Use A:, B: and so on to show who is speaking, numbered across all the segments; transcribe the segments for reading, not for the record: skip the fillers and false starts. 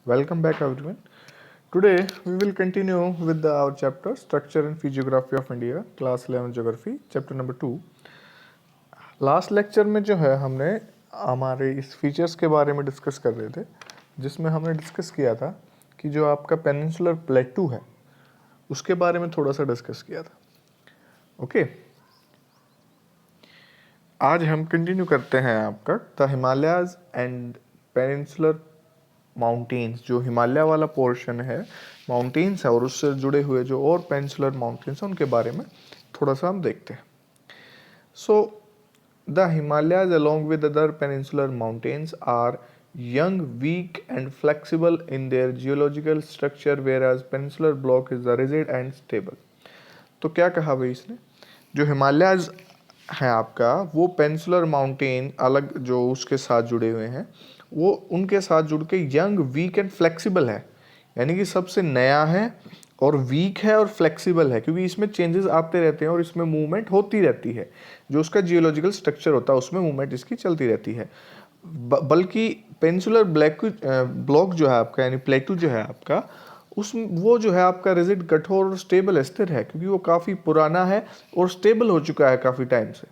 A: Welcome back everyone. Today we will continue with our chapter Structure and Physiography of India, class 11 Geography, chapter number 2. Last lecture में जो है हमने हमारे इस features के बारे में डिस्कस कर रहे थे, जिसमें हमने डिस्कस किया था कि जो आपका पेनिनसुलर प्लेटू है उसके बारे में थोड़ा सा डिस्कस किया था. ओके, आज हम कंटिन्यू करते हैं आपका the Himalayas and peninsular mountains. जो हिमालय वाला पोर्शन है, माउंटेन्स है, और उससे जुड़े हुए जो और पेनिनसुलर माउंटेन्स हैं उनके बारे में थोड़ा सा हम देखते हैं. So the Himalayas along with other peninsular mountains are young, weak and flexible in their geological structure, whereas peninsular block is the rigid and stable. तो क्या कहा भाई इसने, जो हिमालयाज है आपका वो पेनिनसुलर माउंटेन अलग जो उसके साथ जुड़े हुए हैं वो उनके साथ जुड़ के यंग, वीक एंड फ्लेक्सिबल है, यानी कि सबसे नया है और वीक है और फ्लेक्सिबल है, क्योंकि इसमें चेंजेस आते रहते हैं और इसमें मूवमेंट होती रहती है. जो उसका जियोलॉजिकल स्ट्रक्चर होता है उसमें मूवमेंट इसकी चलती रहती है. बल्कि पेनिनसुलर ब्लॉक जो है आपका, यानी प्लेटू जो है आपका, उस वो जो है आपका रिजिड, कठोर और स्टेबल स्थिर है, क्योंकि वो काफ़ी पुराना है और स्टेबल हो चुका है काफ़ी टाइम से.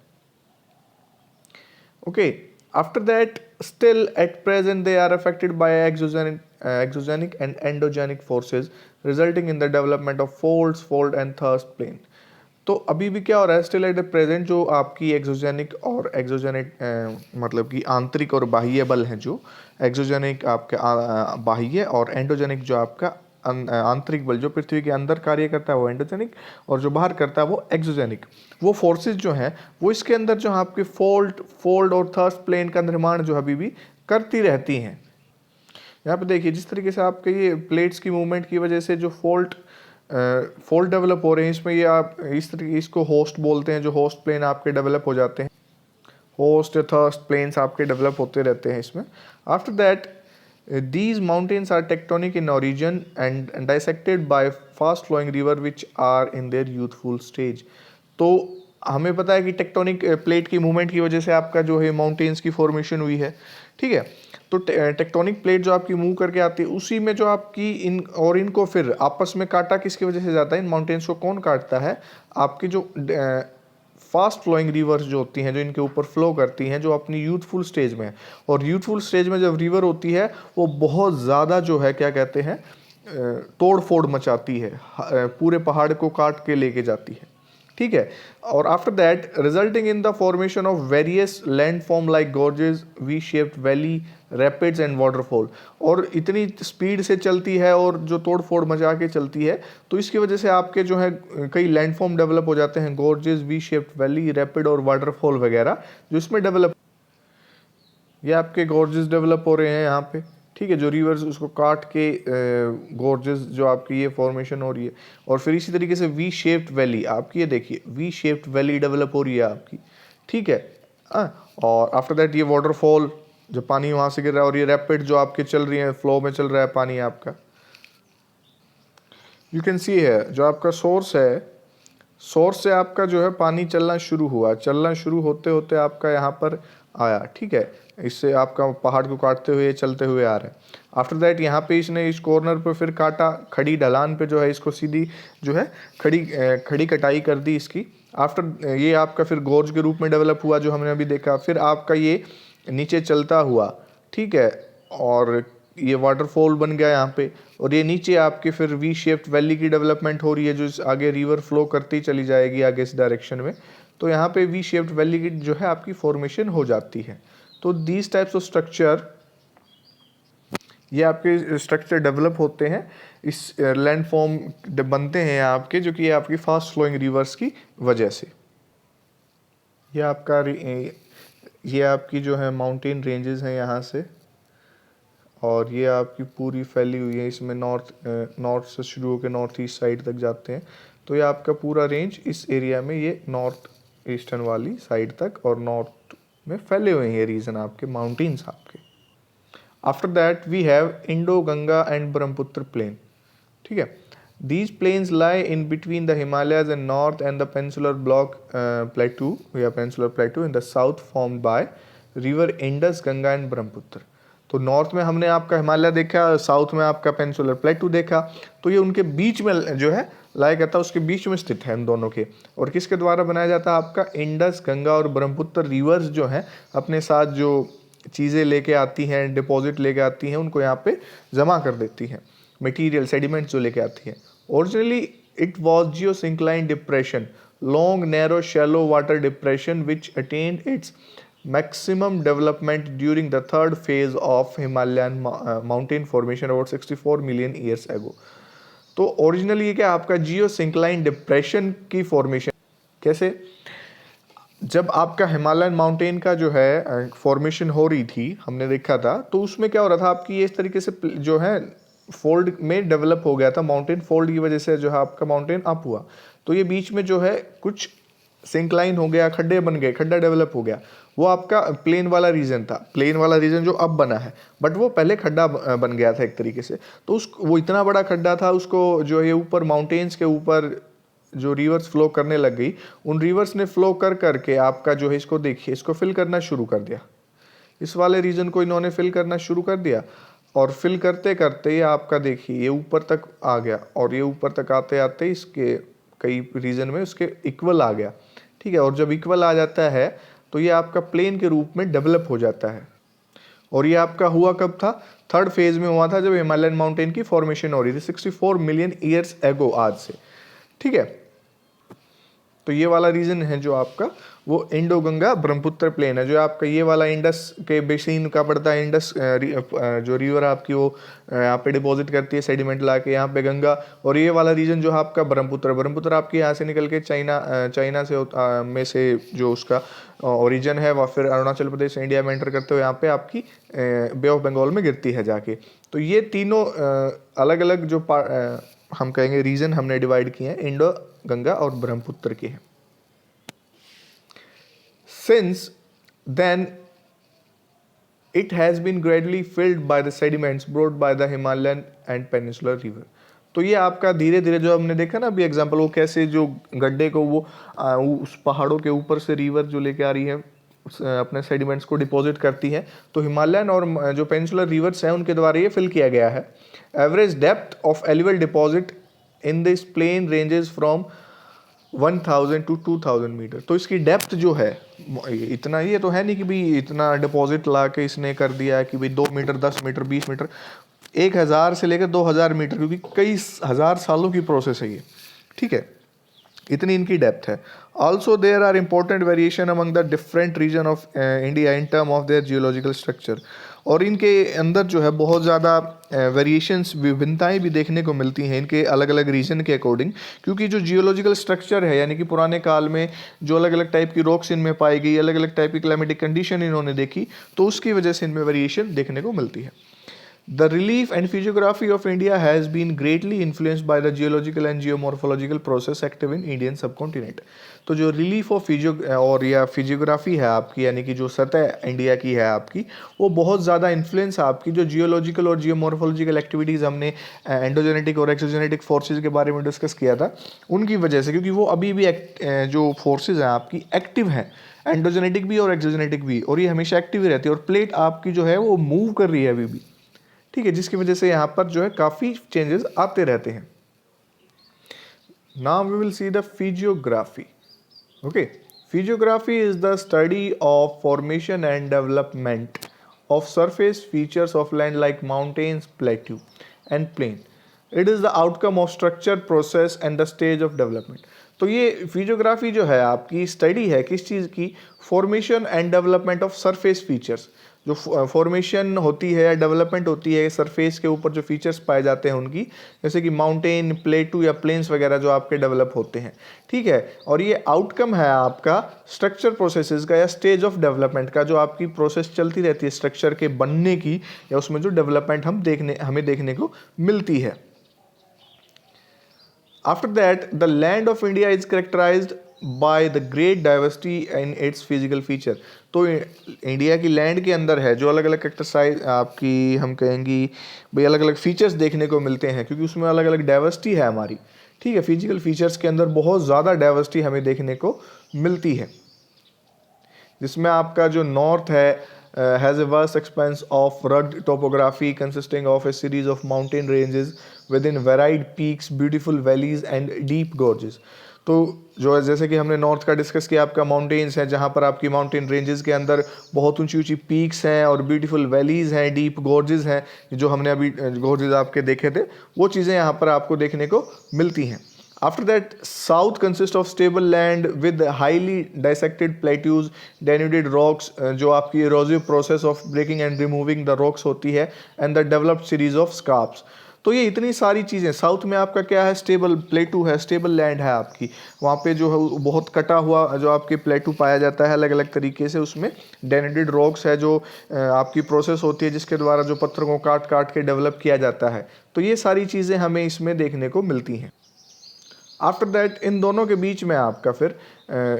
A: Okay, after that still at present they are affected by exogenic and endogenic forces resulting in the development of folds, fold and thrust plane. तो अभी भी क्या हो रहा है, स्टिल एट द प्रेजेंट जो आपकी एक्सोजेनिक और एक्सोजेनिक मतलब कि आंतरिक और बाह्य बल हैं, जो एक्सोजेनिक आपके बाह्य और एंडोजेनिक जो आपका आंतरिक बल जो पृथ्वी के अंदर कार्य करता है वो एंडोजेनिक, और जो बाहर करता है वो एक्सोजेनिक, वो फोर्सेस जो हैं वो इसके अंदर जो आपके फोल्ड और थर्स्ट प्लेन का निर्माण जो अभी भी करती रहती हैं. यहाँ पे देखिए जिस तरीके से आपके ये प्लेट्स की मूवमेंट की वजह से जो फोल्ड डेवलप हो रहे हैं, इसमें ये आप इस तरीके इसको होस्ट बोलते हैं, जो होस्ट प्लेन आपके डेवलप हो जाते हैं, होस्ट थर्स्ट प्लेन्स आपके डेवलप होते रहते हैं इसमें. After that these mountains are tectonic in origin and dissected by fast flowing river which are in their youthful stage. तो हमें पता है कि टेक्टोनिक प्लेट की मूवमेंट की वजह से आपका जो है माउंटेन्स की फॉर्मेशन हुई है. ठीक है, तो टेक्टोनिक प्लेट जो आपकी मूव करके आती है उसी में जो आपकी इनको फिर आपस में काटा किसकी वजह से जाता है, इन माउंटेन्स को कौन काटता है, आपकी जो फास्ट फ्लोइंग रिवर्स जो होती हैं, जो इनके ऊपर फ्लो करती हैं, जो अपनी यूथफुल स्टेज में है. और यूथफुल स्टेज में जब रिवर होती है वो बहुत ज़्यादा जो है क्या कहते हैं तोड़ फोड़ मचाती है, पूरे पहाड़ को काट के लेके जाती है. ठीक है, और after that resulting in the formation of various land form like gorges, V shaped valley, rapids and waterfall. और इतनी स्पीड से चलती है और जो तोड़ फोड़ मचा के चलती है, तो इसकी वजह से आपके जो है कई लैंडफॉर्म डेवलप हो जाते हैं, gorges, V shaped valley, rapid और वाटरफॉल वगैरह जो इसमें डेवलप, ये आपके गॉर्जेस डेवलप हो रहे हैं यहाँ पे. ठीक है, जो रिवर्स उसको काट के गॉर्जेस जो आपकी ये फॉर्मेशन हो रही है. और फिर इसी तरीके से वी शेप्ड वैली आपकी, ये देखिए वी शेप्ड वैली डेवलप हो रही है आपकी. ठीक है, और आफ्टर दैट ये वाटरफॉल जो पानी वहाँ से गिर रहा है, और ये रैपिड जो आपके चल रही है, फ्लो में चल रहा है पानी आपका. यू कैन सी है जो आपका सोर्स है, सोर्स से आपका जो है पानी चलना शुरू हुआ, चलना शुरू होते होते आपका यहाँ पर आया. ठीक है, इससे आपका पहाड़ को काटते हुए चलते हुए आ रहा है. आफ्टर दैट यहाँ पे इसने इस कॉर्नर पे फिर काटा, खड़ी ढलान पे जो है इसको सीधी जो है खड़ी कटाई कर दी इसकी. आफ्टर ये आपका फिर गोर्ज के रूप में डेवलप हुआ जो हमने अभी देखा. फिर आपका ये नीचे चलता हुआ, ठीक है, और ये वाटरफॉल बन गया यहाँ पे, और ये नीचे आपके फिर वी शेप्ड वैली की डेवलपमेंट हो रही है, जो आगे रिवर फ्लो करती चली जाएगी आगे इस डायरेक्शन में. तो यहाँ पे वी शेप्ड वैली की जो है आपकी फॉर्मेशन हो जाती है. तो दीज टाइप्स ऑफ स्ट्रक्चर, ये आपके स्ट्रक्चर डेवलप होते हैं, इस लैंड फॉर्म बनते हैं आपके, जो कि ये आपकी फास्ट फ्लोइंग रिवर्स की वजह से. ये आपका ये आपकी जो है माउंटेन रेंजेस हैं यहाँ से, और ये आपकी पूरी फैली हुई है, इसमें नॉर्थ से शुरू होकर नॉर्थ ईस्ट साइड तक जाते हैं. तो ये आपका पूरा रेंज इस एरिया में ये नॉर्थ ईस्टर्न वाली साइड तक और नॉर्थ में फैले हुए हैं ये रीजन आपके माउंटेन्स आपके. After that we have Indo Ganga and Brahmaputra plain. ठीक है, these plains lie in between the Himalayas in north and the peninsular block plateau, we have peninsular plateau in the south formed by river Indus, Ganga and Brahmaputra. तो north में हमने आपका हिमालय देखा, south में आपका peninsular प्लेटू देखा, तो ये उनके बीच में जो है लाया करता है, उसके बीच में स्थित है इन दोनों के। और किसके द्वारा बनाया जाता है? आपका इंडस, गंगा और ब्रह्मपुत्र रिवर्स जो हैं अपने साथ जो चीज़ें लेके आती हैं, डिपॉजिट लेके आती हैं, उनको यहाँ पे जमा कर देती हैं, मटेरियल सेडिमेंट्स जो लेके आती हैं। Originally it was geosyncline depression, long narrow shallow water depression which attend it's maximum development during the third phase of Himalayan mountain formation about 64 million years ago। तो ओरिजिनली ये क्या आपका जियोसिंक्लाइन डिप्रेशन की formation कैसे? जब आपका Himalayan mountain का जो है फॉर्मेशन हो रही थी, हमने देखा था, तो उसमें क्या हो रहा था आपकी ये इस तरीके से जो है फोल्ड में डेवलप हो गया था, माउंटेन फोल्ड की वजह से जो है आपका माउंटेन अप हुआ। तो ये बीच में जो है कुछ सिंक्लाइन हो गया, खड्डे बन गए, खड्डा डेवलप हो गया। वो आपका प्लेन वाला रीजन था, प्लेन वाला रीजन जो अब बना है, बट वो पहले खड्डा बन गया था एक तरीके से। तो उस वो इतना बड़ा खड्डा था, उसको जो है ऊपर माउंटेन्स के ऊपर जो रिवर्स फ्लो करने लग गई, उन रिवर्स ने फ्लो कर करके आपका जो है इसको देखिए, इसको फिल करना शुरू कर दिया। इस वाले रीजन को इन्होंने फिल करना शुरू कर दिया, और फिल करते करते ये आपका देखिए ये ऊपर तक आ गया, और ये ऊपर तक आते आते इसके कई रीजन में उसके इक्वल आ गया। ठीक है, और जब इक्वल आ जाता है तो ये आपका प्लेन के रूप में डेवलप हो जाता है। और ये आपका हुआ कब था? थर्ड फेज में हुआ था, जब हिमालयन माउंटेन की फॉर्मेशन हो रही थी 64 मिलियन ईयर्स एगो, आज से। ठीक है, तो ये वाला रीजन है जो आपका वो इंडो गंगा ब्रह्मपुत्र प्लेन है, जो आपका ये वाला इंडस के बेसिन का पड़ता है। इंडस जो रिवर आपकी वो यहाँ पे डिपॉजिट करती है सेडिमेंट ला के यहाँ पे गंगा, और ये वाला रीजन जो आपका ब्रह्मपुत्र आपके यहाँ से निकल के चाइना से में से जो उसका ओरिजिन है वह फिर अरुणाचल प्रदेश से इंडिया में एंटर करते हुए यहाँ पे आपकी बे ऑफ बंगाल में गिरती है जाके। तो ये तीनों अलग अलग जो हम कहेंगे रीजन हमने डिवाइड किए हैं, इंडो गंगा और ब्रह्मपुत्र के हैं। Since then it has been gradually filled by the sediments brought by the Himalayan and Peninsular River। तो ये आपका धीरे धीरे जो हमने देखा ना अभी एग्जांपल, वो कैसे जो गड्ढे को वो उस पहाड़ों के ऊपर से रिवर जो लेके आ रही है अपने सेडिमेंट्स को डिपॉजिट करती है, तो हिमालयन और जो पेनिनसुलर रिवर्स हैं उनके द्वारा ये फिल किया गया है। Average depth of alluvial deposit in this plain ranges from 1000 to 2000 metre. तो इसकी डेप्थ जो है इतना, ये तो है नहीं कि भाई इतना डिपॉजिट ला के इसने कर दिया है कि भाई 2 मीटर 10 मीटर 20 मीटर, 1000 से लेकर 2000 मीटर, क्योंकि कई हजार सालों की प्रोसेस है ये। ठीक है, इतनी इनकी डेप्थ है। Also there are important variation among the different region of India in term of their geological structure. और इनके अंदर जो है बहुत ज़्यादा वेरिएशंस, विभिन्नताएं भी देखने को मिलती हैं इनके अलग अलग रीजन के अकॉर्डिंग, क्योंकि जो जियोलॉजिकल स्ट्रक्चर है, यानी कि पुराने काल में जो अलग अलग टाइप की रॉक्स इनमें पाई गई, अलग अलग टाइप की क्लाइमेटिक कंडीशन इन्होंने देखी, तो उसकी वजह से इनमें वेरिएशन देखने को मिलती है। The relief and physiography of India has been greatly influenced by the geological and geomorphological process active in Indian subcontinent। तो जो रिलीफ ऑफ और या फिजियोग्राफी है आपकी, यानी कि जो सतह इंडिया की है आपकी, वो बहुत ज़्यादा इन्फ्लुएंस आपकी जो जियोलॉजिकल और जियोमॉर्फोलॉजिकल एक्टिविटीज़ हमने एंडोजेनेटिक और एक्सोजेनेटिक फोर्सेज के बारे में डिस्कस किया था, उनकी वजह से, क्योंकि वो अभी भी जो फोर्सेज हैं आपकी एक्टिव हैं, एंडोजेनेटिक भी और एक्सोजेनेटिक भी, और ये हमेशा एक्टिव ही रहती है, और प्लेट आपकी जो है वो मूव कर रही है अभी भी। ठीक है, जिसकी वजह से यहाँ पर जो है काफ़ी चेंजेस आते रहते हैं। Now we will see the physiography. Okay, physiography is the study of formation and development of surface features of land like mountains, plateau and plain. It is the outcome of structure, process and the stage of development. तो ये physiography जो है आपकी study है किस चीज़ की? Formation and development of surface features. जो formation होती है या डेवलपमेंट होती है सरफेस के ऊपर जो फीचर्स पाए जाते हैं उनकी, जैसे कि माउंटेन, प्लेटू या प्लेन्स वगैरह जो आपके डेवलप होते हैं। ठीक है, और ये आउटकम है आपका स्ट्रक्चर प्रोसेसेस का या स्टेज ऑफ डेवलपमेंट का, जो आपकी प्रोसेस चलती रहती है स्ट्रक्चर के बनने की, या उसमें जो डेवलपमेंट हमें देखने को मिलती है। After that the land of India is characterised by the great diversity in its physical feature. तो इंडिया की लैंड के अंदर है जो अलग अलग कैरेक्टराइज आपकी हम कहेंगी भाई अलग अलग फीचर्स देखने को मिलते हैं, क्योंकि उसमें अलग अलग डाइवर्सिटी है हमारी। ठीक है, फिजिकल फीचर्स के अंदर बहुत ज़्यादा डाइवर्सिटी हमें देखने को मिलती है, जिसमें आपका जो नॉर्थ है has a vast expanse of rugged topography consisting of a series of mountain ranges within varied peaks, beautiful valleys and deep gorges. तो जो है जैसे कि हमने नॉर्थ का डिस्कस किया, आपका माउंटेन्स है जहाँ पर आपकी माउंटेन रेंजेस के अंदर बहुत ऊंची ऊंची पीक्स हैं और ब्यूटीफुल वैलीज हैं, डीप गोर्जेस हैं, जो हमने अभी गोर्जेस आपके देखे थे, वो चीज़ें यहाँ पर आपको देखने को मिलती हैं. After that, south consists of stable land with highly dissected plateaus, denuded rocks, जो आपकी erosive process of breaking and removing the rocks होती है, and the developed series of scarps. तो ये इतनी सारी चीज़ें, साउथ में आपका क्या है, स्टेबल प्लेटू है, स्टेबल लैंड है आपकी, वहाँ पे जो है बहुत कटा हुआ जो आपके प्लेटू पाया जाता है अलग अलग तरीके से, उसमें डेनेटेड रॉक्स है जो आपकी प्रोसेस होती है जिसके द्वारा जो पत्थरों को काट काट के डेवलप किया जाता है. तो ये सारी चीज़ें हमें इसमें देखने को मिलती हैं. आफ्टर दैट इन दोनों के बीच में आपका फिर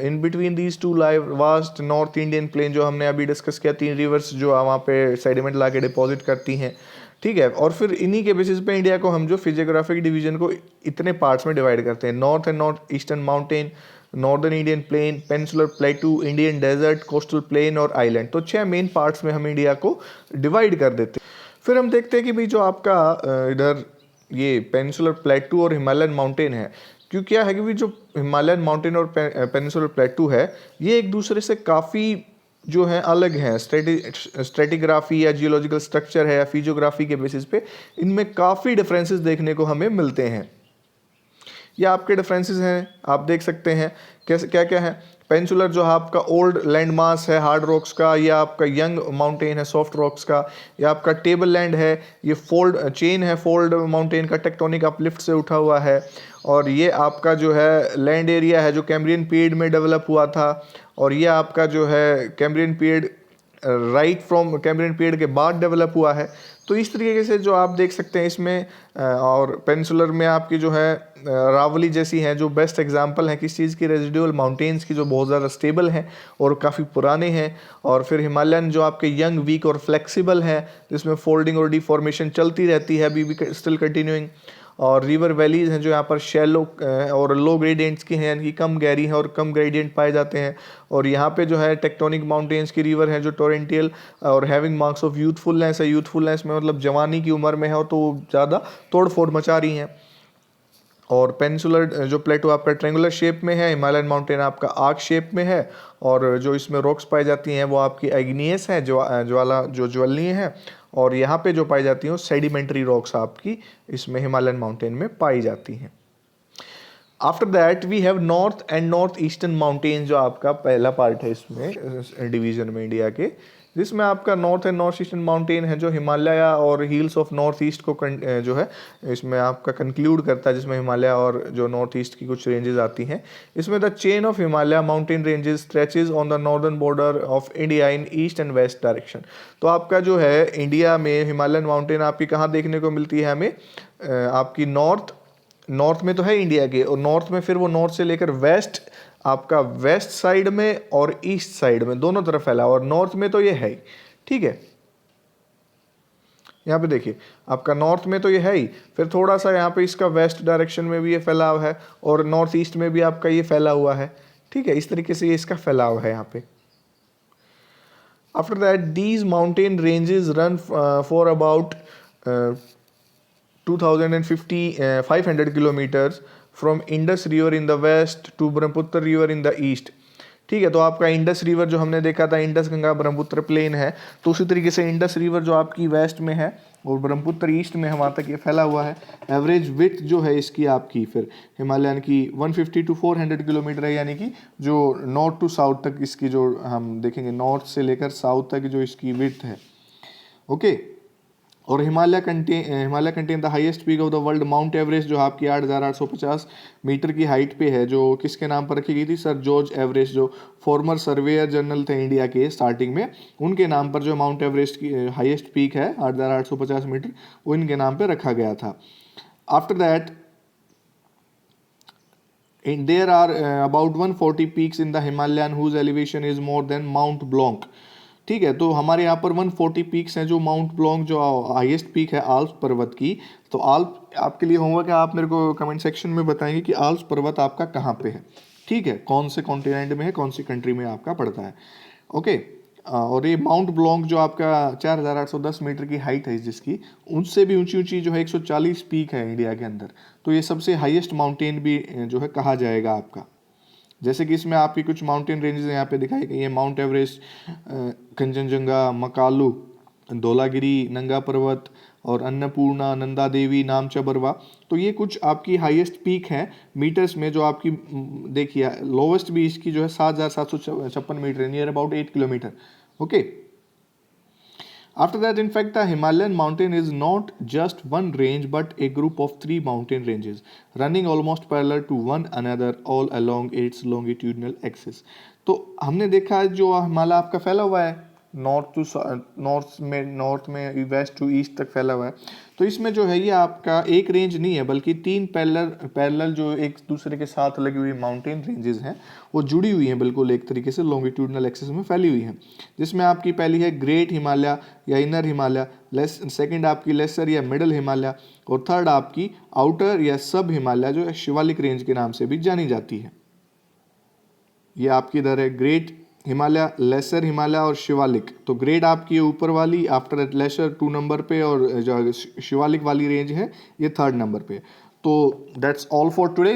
A: in between these two live vast north Indian plain जो हमने अभी डिस्कस किया, 3 रिवर्स जो वहाँ पे सेडिमेंट ला के डिपॉजिट करती हैं, ठीक है. और फिर इन्हीं के बेसिस पे इंडिया को हम जो फिजियोग्राफिक डिवीजन को इतने पार्ट्स में डिवाइड करते हैं, north and north eastern mountain, northern Indian plain, peninsular plateau, Indian desert, coastal plain और आइलैंड. तो 6 मेन पार्ट्स में हम इंडिया को डिवाइड कर देते हैं. फिर हम देखते हैं कि भाई जो आपका इधर ये पेनिनसुलर प्लेटू और हिमालयन माउंटेन है, क्यों क्या है कि जो हिमालयन माउंटेन और पेनिनसुलर प्लेटू है, ये एक दूसरे से काफ़ी जो है अलग हैं. स्ट्रेटिग्राफी या जियोलॉजिकल स्ट्रक्चर है या फिजियोग्राफी के बेसिस पे इनमें काफ़ी डिफरेंसेस देखने को हमें मिलते हैं. ये आपके डिफरेंसेस हैं, आप देख सकते हैं कैसे क्या क्या है. पेनिनसुलर जो आपका ओल्ड लैंड मास है हार्ड रॉक्स का, या आपका यंग माउंटेन है सॉफ्ट रॉक्स का, या आपका टेबल लैंड है, ये फोल्ड चेन है फोल्ड माउंटेन का टेक्टोनिक अपलिफ्ट से उठा हुआ है. और ये आपका जो है लैंड एरिया है जो कैम्ब्रियन पीरियड में डेवलप हुआ था, और ये आपका जो है Cambrian period right from Cambrian period के बाद डेवलप हुआ है. तो इस तरीके से जो आप देख सकते हैं इसमें, और पेनिनसुलर में आपकी जो है रावली जैसी हैं जो बेस्ट एग्जांपल है किस चीज़ की, रेजिडुअल माउंटेन्स की, जो बहुत ज़्यादा स्टेबल हैं और काफ़ी पुराने हैं. और फिर हिमालयन जो आपके यंग, वीक और फ्लेक्सिबल हैं जिसमें फोल्डिंग और डिफॉर्मेशन चलती रहती है अभी भी स्टिल कंटिन्यूइंग. और रिवर वैलीज हैं जो यहाँ पर शैलो और लो ग्रेडियंट्स की हैं, यानी कि कम गहरी हैं और कम ग्रेडियंट पाए जाते हैं. और यहाँ पे जो है टेक्टोनिक माउंटेन्स की रिवर हैं जो टोरेंटियल और हैविंग मार्क्स ऑफ यूथफुलनेस है. यूथफुलनेस में मतलब जवानी की उम्र में है और तो ज़्यादा तोड़ फोड़ मचा रही हैं. और पेनिनसुलर जो प्लेटो आपका ट्रेंगुलर शेप में है, हिमालयन माउंटेन आपका आर्क शेप में है, और जो इसमें रॉक्स पाई जाती हैं वो आपकी एग्नियस है, जो ज्वलनीय है. और यहाँ पे जो पाई जाती हैं सेडिमेंट्री रॉक्स आपकी इसमें हिमालयन माउंटेन में पाई जाती हैं. After that we have north and north eastern mountain, जो आपका पहला पार्ट है इसमें डिवीजन में इंडिया के, जिसमें आपका north and north eastern mountain है जो हिमालय और हिल्स ऑफ नॉर्थ ईस्ट को जो है इसमें आपका कंक्लूड करता है, जिसमें हिमालय और जो नॉर्थ ईस्ट की कुछ रेंजेस आती हैं. इसमें the chain of Himalaya mountain ranges stretches on the northern border of India in east and west direction. तो आपका जो है इंडिया में हिमालयन माउंटेन आपकी कहाँ देखने को मिलती है हमें, आपकी नॉर्थ में तो है इंडिया के, और नॉर्थ में फिर वो नॉर्थ से लेकर वेस्ट, आपका वेस्ट साइड में और ईस्ट साइड में दोनों तरफ फैला, और नॉर्थ में तो ये है ही, ठीक है. यहाँ पे देखिए आपका नॉर्थ में तो ये है ही, फिर थोड़ा सा यहाँ पे इसका वेस्ट डायरेक्शन में भी ये फैलाव है, और नॉर्थ ईस्ट में भी आपका ये फैला हुआ है, ठीक है. इस तरीके से ये इसका फैलाव है यहाँ पे. After that these mountain ranges run for about 500 kilometres from Indus river in the west to Brahmaputra river in the east, ठीक है. तो आपका इंडस रिवर जो हमने देखा था, इंडस गंगा ब्रह्मपुत्र प्लेन है, तो उसी तरीके से इंडस रिवर जो आपकी वेस्ट में है और ब्रह्मपुत्र ईस्ट में है, वहाँ तक ये फैला हुआ है. एवरेज विड्थ जो है इसकी आपकी फिर हिमालयन की 150 to 400 किलोमीटर है, यानी कि जो नॉर्थ टू साउथ तक इसकी जो हम देखेंगे, नॉर्थ से लेकर साउथ तक जो इसकी विड्थ है, ओके. और Himalaya contain the highest peak of the world, mount Everest जो आपकी 8,850 मीटर की हाइट पे है, जो किसके नाम पर रखी गई थी, सर जॉर्ज एवरेस्ट, जो फॉर्मर सर्वेयर जनरल थे इंडिया के स्टार्टिंग में, उनके नाम पर जो माउंट एवरेस्ट की हाईएस्ट पीक है 8,850 मीटर, वो इनके नाम पर रखा गया था. After that there are about 140 peaks in the Himalayan whose elevation is more than Mount Blanc, ठीक है. तो हमारे यहाँ पर 140 पीक्स हैं, जो माउंट ब्लॉन्क जो हाईएस्ट पीक है आल्प्स पर्वत की. तो आल्प आपके लिए होमवर्क है, आप मेरे को कमेंट सेक्शन में बताएंगे कि आल्प्स पर्वत आपका कहाँ पे है, ठीक है, कौन से कॉन्टिनेंट में है, कौन सी कंट्री में आपका पड़ता है, ओके. और ये माउंट ब्लॉन्क जो आपका 4810 मीटर की हाइट है जिसकी, उनसे भी ऊंची ऊंची जो है 140 पीक है इंडिया के अंदर। तो ये सबसे हाईएस्ट माउंटेन भी जो है कहा जाएगा आपका। जैसे कि इसमें आपकी कुछ माउंटेन रेंजेस यहाँ पे दिखाई गई है, माउंट एवरेस्ट, कंचनजंगा, मकालू, धौलागिरी, नंगा पर्वत और अन्नपूर्णा, नंदा देवी, नामचा बरवा। तो ये कुछ आपकी हाईएस्ट पीक हैं मीटर्स में, जो आपकी देखिए लोवेस्ट भी इसकी जो है 7756 मीटर है, near about 8 kilometre. Okay, after that, in fact, the Himalayan mountain is not just one range but a group of 3 mountain ranges running almost parallel to one another all along its longitudinal axis. तो हमने देखा है जो हिमालय आपका फैला हुआ है north में वेस्ट टू ईस्ट तक फैला हुआ है। तो इसमें जो है ये आपका एक रेंज नहीं है बल्कि 3 पैरेलल जो एक दूसरे के साथ लगी हुई माउंटेन रेंजेस हैं वो जुड़ी हुई हैं बिल्कुल एक तरीके से लॉन्गिट्यूडनल एक्सिस में फैली हुई हैं। जिसमें आपकी पहली है ग्रेट हिमालय या इनर हिमालय, सेकंड आपकी लेसर या मिडल हिमालय, और थर्ड आपकी आउटर या सब हिमालय जो शिवालिक रेंज के नाम से भी जानी जाती है। ये आपकी इधर है ग्रेट हिमालय, लेसर हिमालय और शिवालिक। तो ग्रेट आपकी ऊपर वाली, आफ्टर लेसर 2 नंबर पे, और जो शिवालिक वाली रेंज है ये 3rd नंबर पे। तो that's all for today.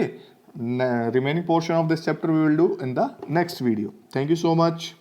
A: Remaining portion of this chapter we will do in the next video. Thank you so much.